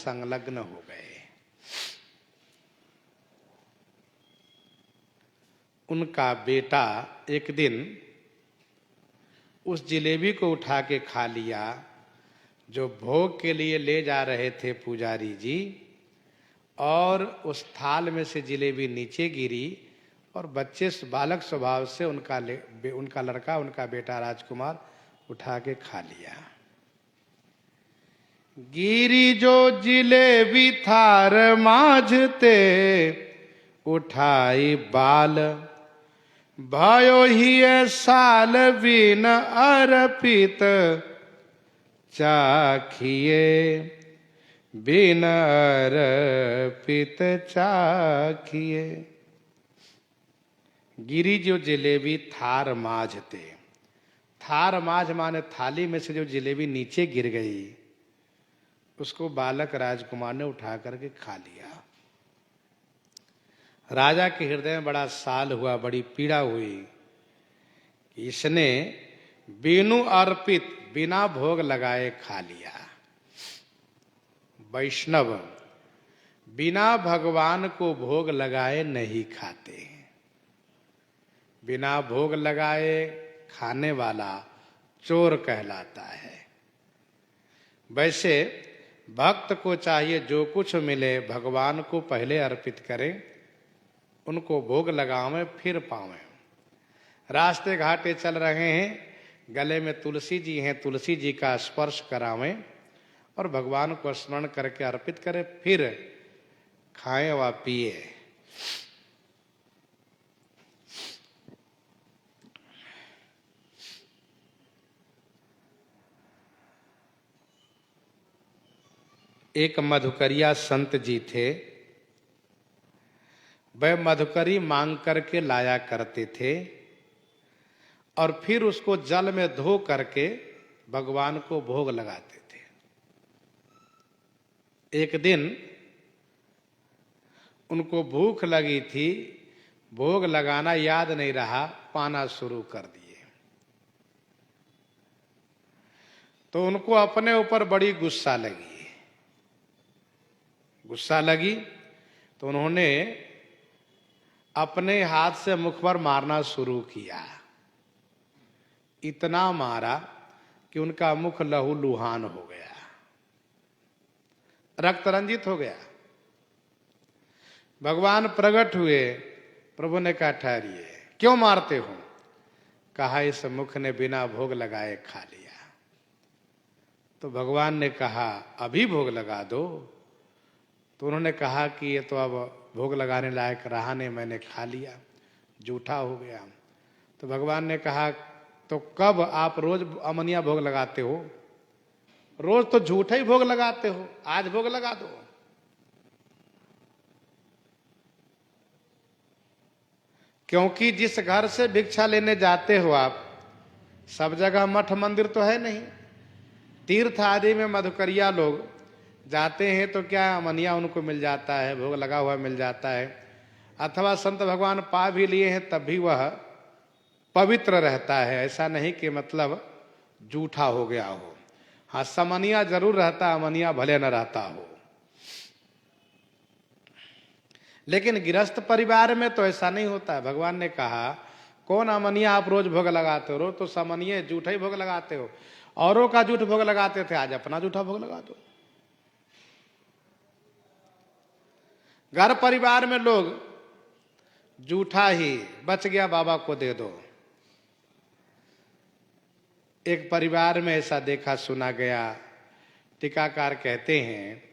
संलग्न हो गए। उनका बेटा एक दिन उस जिलेबी को उठा के खा लिया जो भोग के लिए ले जा रहे थे पुजारी जी, और उस थाल में से जिलेबी नीचे गिरी और बच्चे बालक स्वभाव से उनका लड़का, उनका बेटा राजकुमार उठा के खा लिया। गिरी जो जिलेबी थार माझते, उठाई बाल भयो ही साल बिन अर्पित चाखिए, बिन अर्पित चाखिए। गिरी जो जिलेबी थार माझते, थार माझ माने थाली में से जो जिलेबी नीचे गिर गई उसको बालक राजकुमार ने उठा करके खा लिया। राजा के हृदय में बड़ा साल हुआ, बड़ी पीड़ा हुई। इसने बिनु अर्पित, बिना भोग लगाए खा लिया। वैष्णव बिना भगवान को भोग लगाए नहीं खाते। बिना भोग लगाए खाने वाला चोर कहलाता है। वैसे भक्त को चाहिए जो कुछ मिले भगवान को पहले अर्पित करें, उनको भोग लगावें फिर पावें। रास्ते घाटे चल रहे हैं, गले में तुलसी जी हैं, तुलसी जी का स्पर्श करावें और भगवान को स्मरण करके अर्पित करें, फिर खाएं व पिए। एक मधुकरिया संत जी थे। वह मधुकरी मांग करके लाया करते थे और फिर उसको जल में धो करके भगवान को भोग लगाते थे। एक दिन उनको भूख लगी थी, भोग लगाना याद नहीं रहा, पाना शुरू कर दिए। तो उनको अपने ऊपर बड़ी गुस्सा लगी। गुस्सा लगी तो उन्होंने अपने हाथ से मुख पर मारना शुरू किया। इतना मारा कि उनका मुख लहू लुहान हो गया, रक्त रंजित हो गया। भगवान प्रकट हुए। प्रभु ने कहा ठहरिए, क्यों मारते हो? कहा इस मुख ने बिना भोग लगाए खा लिया। तो भगवान ने कहा अभी भोग लगा दो। तो उन्होंने कहा कि ये तो अब भोग लगाने लायक रहा नहीं, मैंने खा लिया, जूठा हो गया। तो भगवान ने कहा तो कब आप रोज अमनिया भोग लगाते हो? रोज तो झूठा ही भोग लगाते हो, आज भोग लगा दो। क्योंकि जिस घर से भिक्षा लेने जाते हो आप, सब जगह मठ मंदिर तो है नहीं। तीर्थ आदि में मधुकरिया लोग जाते हैं तो क्या अमनिया उनको मिल जाता है, भोग लगा हुआ मिल जाता है, अथवा संत भगवान पा भी लिए हैं तब भी वह पवित्र रहता है। ऐसा नहीं कि मतलब जूठा हो गया हो। हाँ, समनिया जरूर रहता, अमनिया भले न रहता हो। लेकिन गृहस्थ परिवार में तो ऐसा नहीं होता है। भगवान ने कहा कौन अमनिया आप रोज भोग लगाते हो? रोज तो समनिया जूठा ही भोग लगाते हो। औरों का जूठ भोग लगाते थे, आज अपना जूठा भोग लगा दो। घर परिवार में लोग जूठा ही बच गया बाबा को दे दो। एक परिवार में ऐसा देखा सुना गया। टीकाकार कहते हैं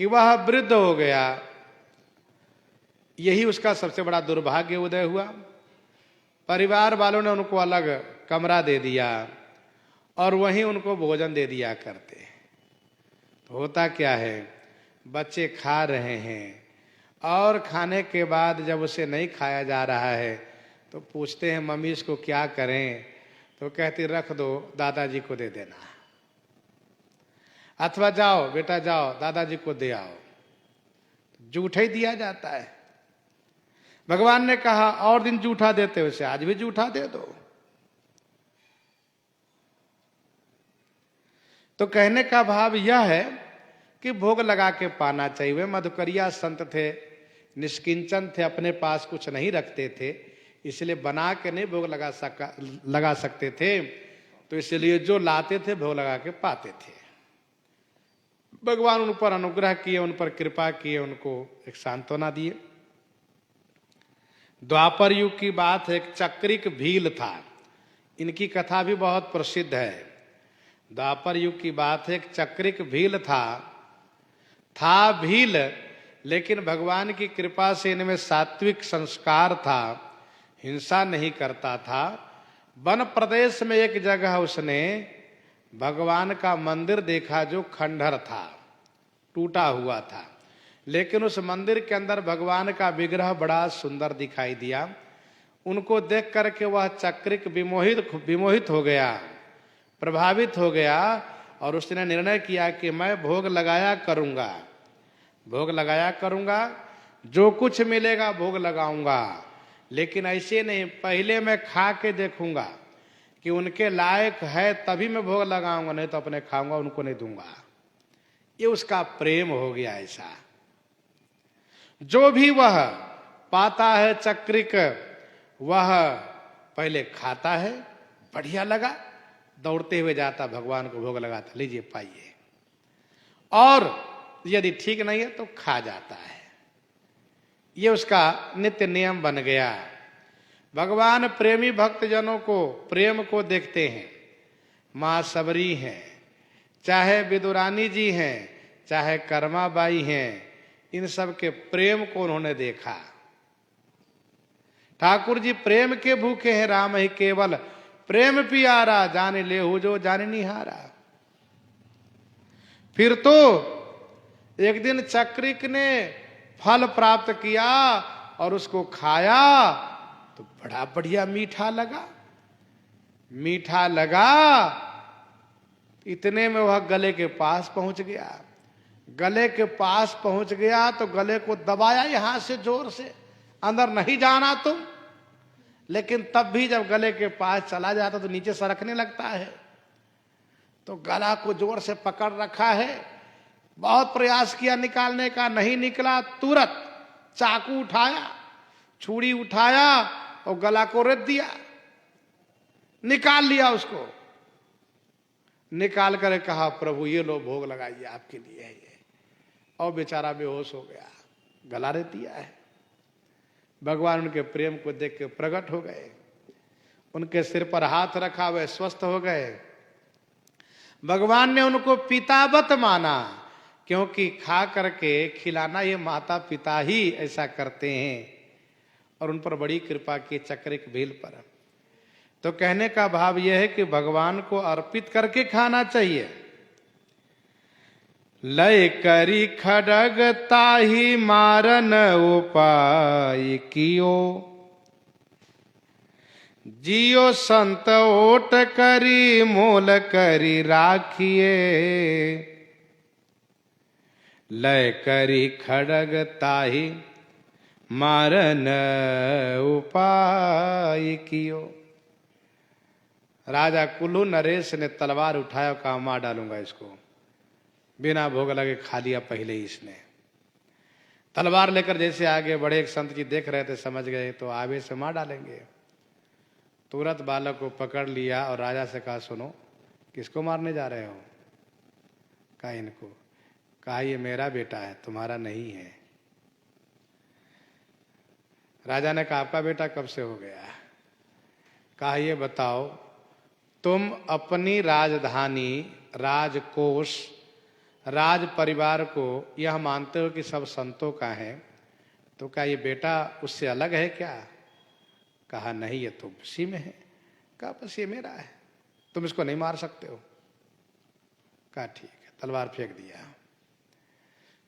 कि वह वृद्ध हो गया, यही उसका सबसे बड़ा दुर्भाग्य उदय हुआ। परिवार वालों ने उनको अलग कमरा दे दिया और वहीं उनको भोजन दे दिया करते। तो होता क्या है, बच्चे खा रहे हैं और खाने के बाद जब उसे नहीं खाया जा रहा है तो पूछते हैं मम्मी इसको क्या करें? तो कहती रख दो, दादाजी को दे देना, अथवा जाओ बेटा जाओ दादाजी को दे आओ। जूठा ही दिया जाता है। भगवान ने कहा और दिन जूठा देते हो, उसे आज भी जूठा दे दो। तो कहने का भाव यह है कि भोग लगा के पाना चाहिए। वे मधुकरिया संत थे, निष्किंचन थे, अपने पास कुछ नहीं रखते थे, इसलिए बना के नहीं भोग लगा सकते थे, तो इसलिए जो लाते थे भोग लगा के पाते थे। भगवान उन पर अनुग्रह किए, उन पर कृपा किए, उनको एक सांत्वना दिए। द्वापर युग की बात है, एक चक्रिक भील था, इनकी कथा भी बहुत प्रसिद्ध है। द्वापर युग की बात है, एक चक्रिक भील था भील, लेकिन भगवान की कृपा से इनमें सात्विक संस्कार था, हिंसा नहीं करता था। वन प्रदेश में एक जगह उसने भगवान का मंदिर देखा जो खंडहर था, टूटा हुआ था, लेकिन उस मंदिर के अंदर भगवान का विग्रह बड़ा सुंदर दिखाई दिया। उनको देख करके वह चक्रिक विमोहित हो गया, प्रभावित हो गया, और उसने निर्णय किया कि मैं भोग लगाया करूंगा, जो कुछ मिलेगा भोग लगाऊंगा, लेकिन ऐसे नहीं, पहले मैं खा के देखूंगा कि उनके लायक है तभी मैं भोग लगाऊंगा, नहीं तो अपने खाऊंगा, उनको नहीं दूंगा। ये उसका प्रेम हो गया ऐसा। जो भी वह पाता है चक्रिक, वह पहले खाता है, बढ़िया लगा, दौड़ते हुए जाता, भगवान को भोग लगाता, लीजिए पाइए, और यदि ठीक नहीं है तो खा जाता है। ये उसका नित्य नियम बन गया। भगवान प्रेमी भक्तजनों को प्रेम को देखते हैं। मां सबरी हैं, चाहे विदुरानी जी हैं, चाहे कर्माबाई हैं, इन सब के प्रेम को उन्होंने देखा। ठाकुर जी प्रेम के भूखे हैं, राम ही केवल प्रेम पियारा, जाने ले हो जो जाने निहारा। फिर तो एक दिन चक्रिक ने फल प्राप्त किया और उसको खाया तो बड़ा बढ़िया मीठा लगा। इतने में वह गले के पास पहुंच गया तो गले को दबाया यहां से जोर से, अंदर नहीं जाना तुम। लेकिन तब भी जब गले के पास चला जाता तो नीचे सरकने लगता है, तो गला को जोर से पकड़ रखा है। बहुत प्रयास किया निकालने का, नहीं निकला। तुरंत चाकू उठाया, छुरी उठाया और गला को रख दिया, निकाल लिया। उसको निकाल कर कहा, प्रभु ये लो भोग लगाइए, आपके लिए है ये। और बेचारा बेहोश हो गया, गला रख दिया है। भगवान उनके प्रेम को देख के प्रकट हो गए, उनके सिर पर हाथ रखा, वह स्वस्थ हो गए। भगवान ने उनको पितावत माना, क्योंकि खा करके खिलाना ये माता पिता ही ऐसा करते हैं, और उन पर बड़ी कृपा की चक्रिक भील पर। तो कहने का भाव यह है कि भगवान को अर्पित करके खाना चाहिए। लय करी खड्ग ताहि मारन उपाय कियो, जियो संत ओट करी मोल करी राखिए। लय करी खड्ग ताहि मारन उपाय कियो। राजा कुल्लू नरेश ने तलवार उठाया, कहा मार डालूंगा इसको। बिना भोग लगे खा लिया पहले ही इसने। तलवार लेकर जैसे आगे बढ़े, एक संत जी देख रहे थे, समझ गए तो आवेश से मार डालेंगे। तुरंत बालक को पकड़ लिया और राजा से कहा, सुनो किसको मारने जा रहे हो? कहा इनको। कहा ये मेरा बेटा है, तुम्हारा नहीं है। राजा ने कहा आपका बेटा कब से हो गया? कहा ये बताओ, तुम अपनी राजधानी, राजकोष, राज परिवार को यह मानते हो कि सब संतों का है, तो क्या ये बेटा उससे अलग है क्या? कहा नहीं, ये तो उसी में है। कहा बस ये मेरा है, तुम इसको नहीं मार सकते हो। कहा ठीक है, तलवार फेंक दिया।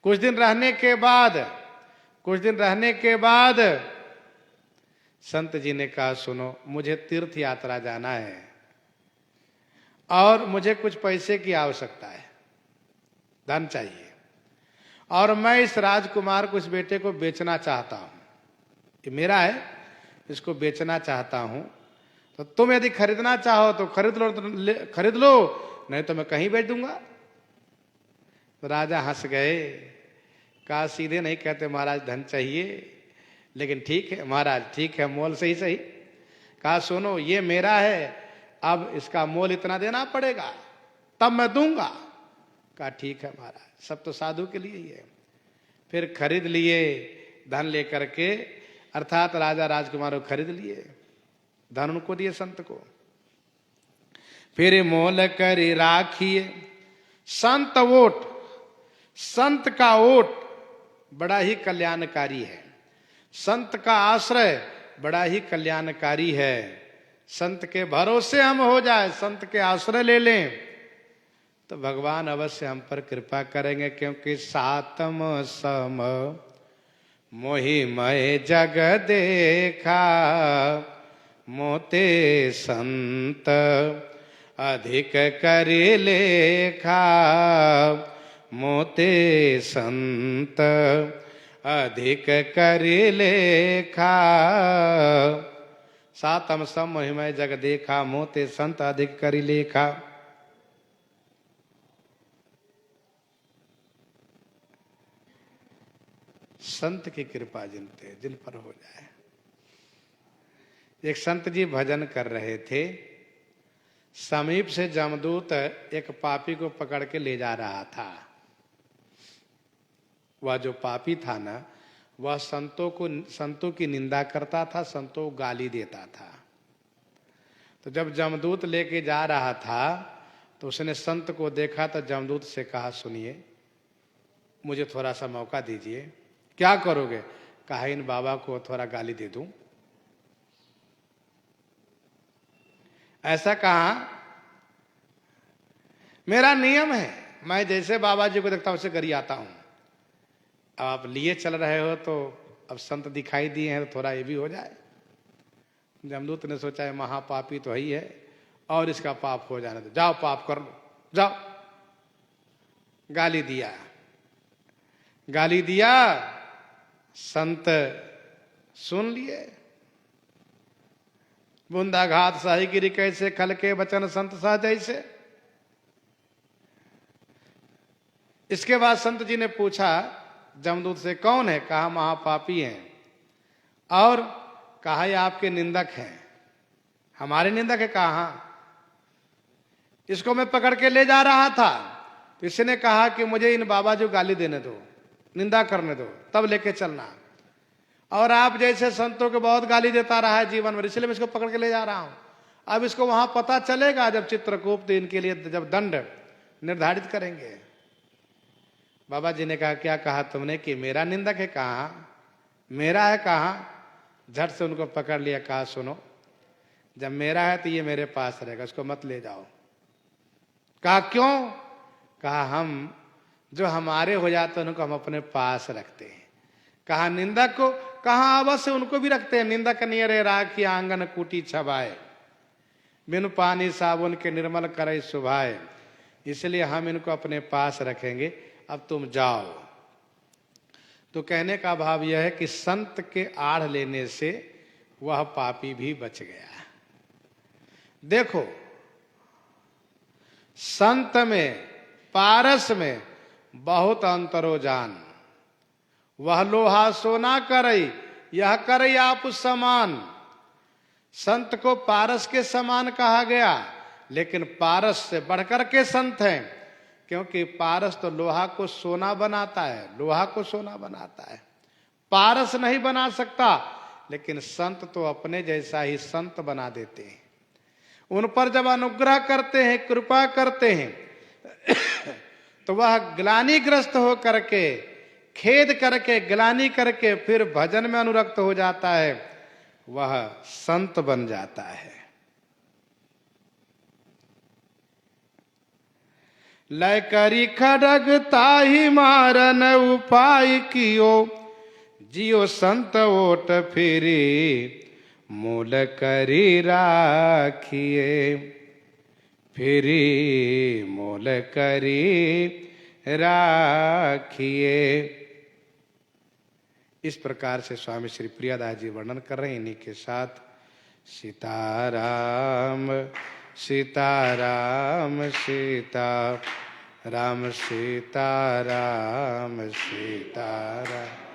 कुछ दिन रहने के बाद संत जी ने कहा सुनो, मुझे तीर्थ यात्रा जाना है और मुझे कुछ पैसे की आवश्यकता है, धन चाहिए, और मैं इस राजकुमार को, इस बेटे को बेचना चाहता हूं। ये मेरा है, इसको बेचना चाहता हूं। तो तुम यदि खरीदना चाहो तो खरीद लो, नहीं तो मैं कहीं बेच दूंगा। तो राजा हंस गए, कहा सीधे नहीं कहते महाराज धन चाहिए, लेकिन ठीक है महाराज, ठीक है मोल सही सही। कहा सुनो ये मेरा है, अब इसका मोल इतना देना पड़ेगा तब मैं दूंगा। कहा ठीक है महाराज, सब तो साधु के लिए ही है। फिर खरीद लिए धन लेकर के, अर्थात राजा राजकुमार को खरीद लिए, धन उनको दिए संत को। फिर मोल करी राखिए संत ओट, संत का ओट बड़ा ही कल्याणकारी है, संत का आश्रय बड़ा ही कल्याणकारी है। संत के भरोसे हम हो जाए, संत के आश्रय ले लें तो भगवान अवश्य हम पर कृपा करेंगे, क्योंकि सातम सम मोहि मय जग देखा, मोते संत अधिक करि लेखा, मोते संत अधिक करि लेखा। सातम सम मोहि मय जग देखा, मोते संत अधिक करि लेखा। संत की कृपा जिन पर हो जाए। एक संत जी भजन कर रहे थे, समीप से जमदूत एक पापी को पकड़ के ले जा रहा था। वह जो पापी था ना, वह संतों की निंदा करता था, संतों को गाली देता था। तो जब जमदूत लेके जा रहा था तो उसने संत को देखा, तो जमदूत से कहा सुनिए मुझे थोड़ा सा मौका दीजिए। क्या करोगे? कहा इन बाबा को थोड़ा गाली दे दूं। ऐसा कहा मेरा नियम है, मैं जैसे बाबा जी को देखता हूं उसे गरियाता हूं। अब आप लिए चल रहे हो तो अब संत दिखाई दिए हैं तो थोड़ा ये भी हो जाए। जमदूत ने सोचा है महापापी तो ही है और इसका पाप हो जाने दो, जाओ पाप कर लो, जाओ। गाली दिया, गाली दिया, संत सुन लिए। बूंदा घात साही गिरी कैसे, खल के बचन संत सा जैसे। इसके बाद संत जी ने पूछा जमदूत से कौन है? कहा महापापी हैं। और कहा ये आपके निंदक हैं। हमारे निंदक है? कहा हाँ। इसको मैं पकड़ के ले जा रहा था तो इसने कहा कि मुझे इन बाबा जी को गाली देने दो, निंदा करने दो, तब लेके चलना। और आप जैसे संतों को बहुत गाली देता रहा है जीवन में, इसलिए मैं इसको पकड़ के ले जा रहा हूं। अब इसको वहां पता चलेगा जब चित्रकूट इनके लिए जब दंड निर्धारित करेंगे। बाबा जी ने कहा क्या कहा तुमने कि मेरा निंदक है? कहा मेरा है। कहा झट से उनको पकड़ लिया, कहा सुनो जब मेरा है तो ये मेरे पास रहेगा, उसको मत ले जाओ। कहा क्यों? कहा हम जो हमारे हो जाते हैं उनको हम अपने पास रखते हैं। कहा निंदक को? कहा अवश्य उनको भी रखते हैं। निंदक नियरे राखी आंगन कूटी छबाए, बिनु पानी साबुन के निर्मल करे सुभाए। इसलिए हम इनको अपने पास रखेंगे, अब तुम जाओ। तो कहने का भाव यह है कि संत के आड़ लेने से वह पापी भी बच गया। देखो संत में पारस में बहुत अंतरो जान, वह लोहा सोना करई यह करई आप समान। संत को पारस के समान कहा गया, लेकिन पारस से बढ़कर के संत हैं, क्योंकि पारस तो लोहा को सोना बनाता है, लोहा को सोना बनाता है, पारस नहीं बना सकता। लेकिन संत तो अपने जैसा ही संत बना देते हैं। उन पर जब अनुग्रह करते हैं, कृपा करते हैं तो वह ग्लानिग्रस्त हो करके, खेद करके, ग्लानि करके फिर भजन में अनुरक्त हो जाता है, वह संत बन जाता है। लय करी खड़ग ताहि मारन उपाय कियो, जियो संत ओट फिरी मूल करी राखिए, फिरी मूल करी राखिए। इस प्रकार से स्वामी श्री प्रियादास जी वर्णन कर रहे हैं। इन्हीं के साथ सीताराम सीताराम सीता राम सीता राम सीता राम।